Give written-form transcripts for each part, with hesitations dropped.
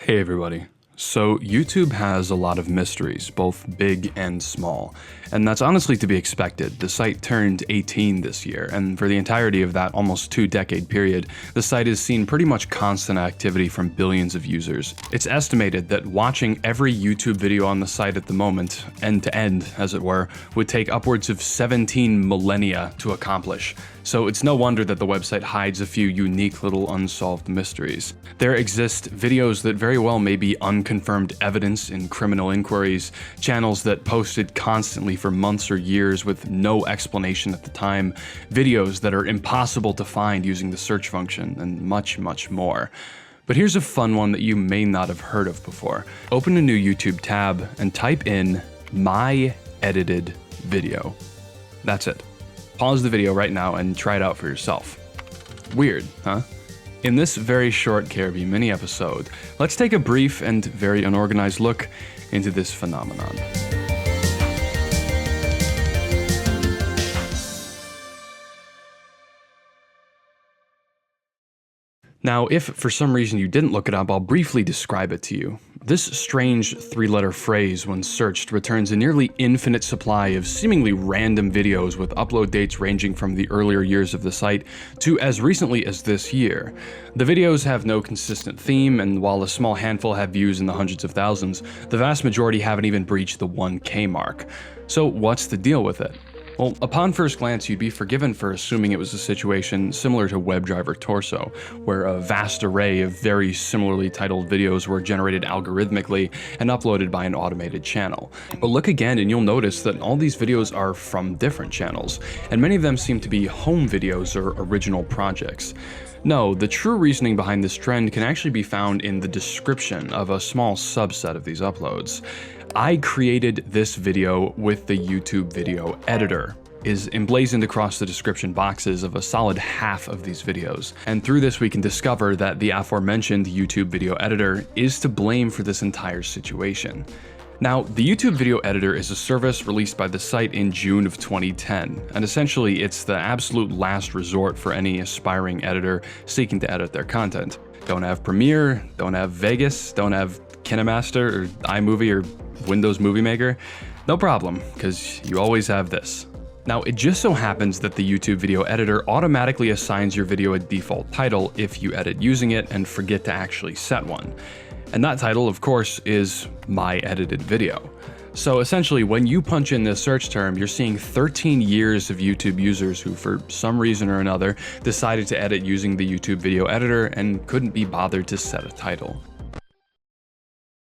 Hey everybody. So YouTube has a lot of mysteries, both big and small, and that's honestly to be expected. The site turned 18 this year, and for the entirety of that almost 2-decade period, the site has seen pretty much constant activity from billions of users. It's estimated that watching every YouTube video on the site at the moment, end to end as it were, would take upwards of 17 millennia to accomplish. So it's no wonder that the website hides a few unique little unsolved mysteries. There exist videos that very well may be unconfirmed evidence in criminal inquiries, channels that posted constantly for months or years with no explanation at the time, videos that are impossible to find using the search function, and much, much more. But here's a fun one that you may not have heard of before. Open a new YouTube tab and type in "my edited video." That's it. Pause the video right now and try it out for yourself. Weird, huh? In this very short KRB mini episode, let's take a brief and very unorganized look into this phenomenon. Now, if for some reason you didn't look it up, I'll briefly describe it to you. This strange 3-letter phrase, when searched, returns a nearly infinite supply of seemingly random videos with upload dates ranging from the earlier years of the site to as recently as this year. The videos have no consistent theme, and while a small handful have views in the hundreds of thousands, the vast majority haven't even breached the 1K mark. So what's the deal with it? Well, upon first glance, you'd be forgiven for assuming it was a situation similar to WebDriver Torso, where a vast array of very similarly titled videos were generated algorithmically and uploaded by an automated channel. But look again and you'll notice that all these videos are from different channels, and many of them seem to be home videos or original projects. No, the true reasoning behind this trend can actually be found in the description of a small subset of these uploads. "I created this video with the YouTube video editor" is emblazoned across the description boxes of a solid half of these videos. And through this we can discover that the aforementioned YouTube video editor is to blame for this entire situation. Now, the YouTube Video Editor is a service released by the site in June of 2010, and essentially it's the absolute last resort for any aspiring editor seeking to edit their content. Don't have Premiere, don't have Vegas, don't have KineMaster or iMovie or Windows Movie Maker? No problem, because you always have this. Now, it just so happens that the YouTube Video Editor automatically assigns your video a default title if you edit using it and forget to actually set one. And that title, of course, is "my edited video." So essentially, when you punch in this search term, you're seeing 13 years of YouTube users who, for some reason or another, decided to edit using the YouTube Video Editor and couldn't be bothered to set a title.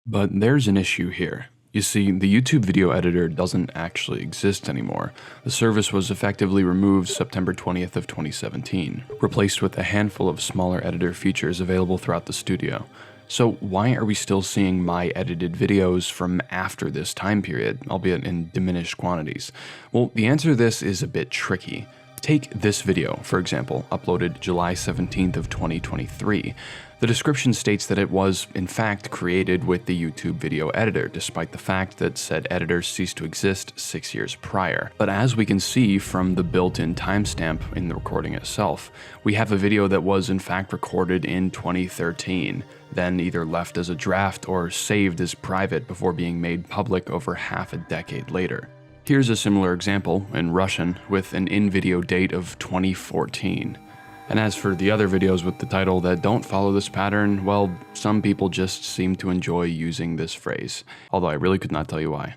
But there's an issue here. You see, the YouTube Video Editor doesn't actually exist anymore. The service was effectively removed September 20th of 2017, replaced with a handful of smaller editor features available throughout the studio. So why are we still seeing my edited videos from after this time period, albeit in diminished quantities? Well, the answer to this is a bit tricky. Take this video, for example, uploaded July 17th of 2023. The description states that it was, in fact, created with the YouTube Video Editor, despite the fact that said editor ceased to exist 6 years prior. But as we can see from the built-in timestamp in the recording itself, we have a video that was, in fact, recorded in 2013, then either left as a draft or saved as private before being made public over half a decade later. Here's a similar example in Russian with an in-video date of 2014. And as for the other videos with the title that don't follow this pattern, well, some people just seem to enjoy using this phrase, although I really could not tell you why.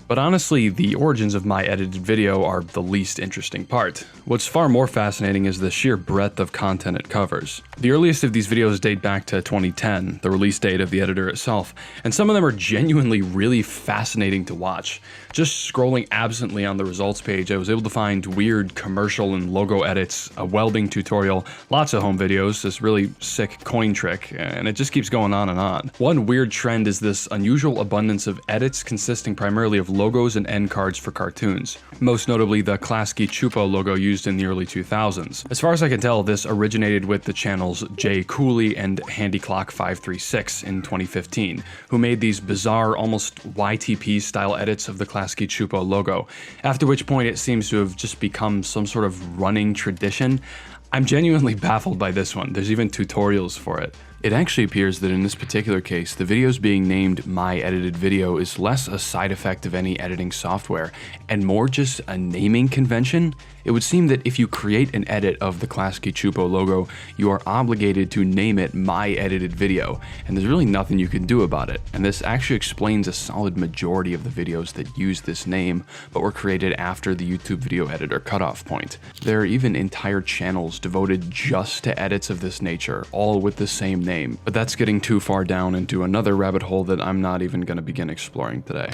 But honestly, the origins of my edited video are the least interesting part. What's far more fascinating is the sheer breadth of content it covers. The earliest of these videos date back to 2010, the release date of the editor itself, and some of them are genuinely really fascinating to watch. Just scrolling absently on the results page, I was able to find weird commercial and logo edits, a welding tutorial, lots of home videos, this really sick coin trick, and it just keeps going on and on. One weird trend is this unusual abundance of edits consisting primarily of logos and end cards for cartoons, most notably the Klasky Chupo logo used in the early 2000s. As far as I can tell, this originated with the channels Jay Cooley and HandyClock536 in 2015, who made these bizarre, almost YTP style edits of the Klasky Chupo logo, after which point it seems to have just become some sort of running tradition. I'm genuinely baffled by this one. There's even tutorials for it. It actually appears that in this particular case, the videos being named My Edited Video is less a side effect of any editing software and more just a naming convention. It would seem that if you create an edit of the Klasky Csupo logo, you are obligated to name it My Edited Video, and there's really nothing you can do about it. And this actually explains a solid majority of the videos that use this name, but were created after the YouTube video editor cutoff point. There are even entire channels devoted just to edits of this nature, all with the same name. But that's getting too far down into another rabbit hole that I'm not even going to begin exploring today.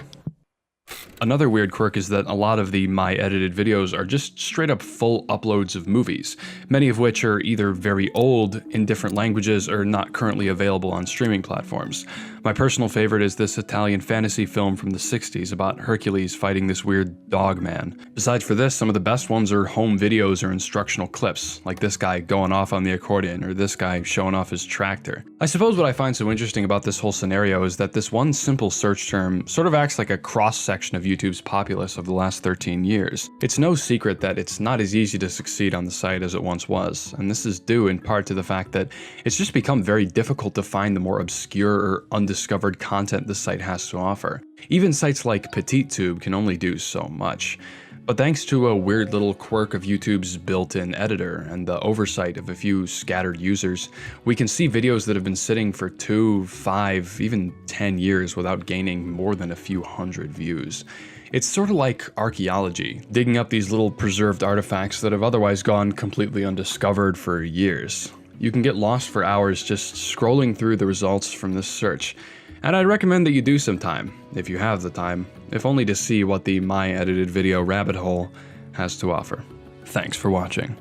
Another weird quirk is that a lot of the My Edited videos are just straight up full uploads of movies, many of which are either very old, in different languages, or not currently available on streaming platforms. My personal favorite is this Italian fantasy film from the 60s about Hercules fighting this weird dog man. Besides for this, some of the best ones are home videos or instructional clips, like this guy going off on the accordion or this guy showing off his tractor. I suppose what I find so interesting about this whole scenario is that this one simple search term sort of acts like a cross-section of YouTube's populace of the last 13 years. It's no secret that it's not as easy to succeed on the site as it once was, and this is due in part to the fact that it's just become very difficult to find the more obscure or undiscovered content the site has to offer. Even sites like PetiteTube can only do so much. But thanks to a weird little quirk of YouTube's built-in editor and the oversight of a few scattered users, we can see videos that have been sitting for 2, 5, even 10 years without gaining more than a few hundred views. It's sort of like archaeology, digging up these little preserved artifacts that have otherwise gone completely undiscovered for years. You can get lost for hours just scrolling through the results from this search, and I'd recommend that you do sometime, if you have the time, if only to see what the My Edited Video rabbit hole has to offer. Thanks for watching.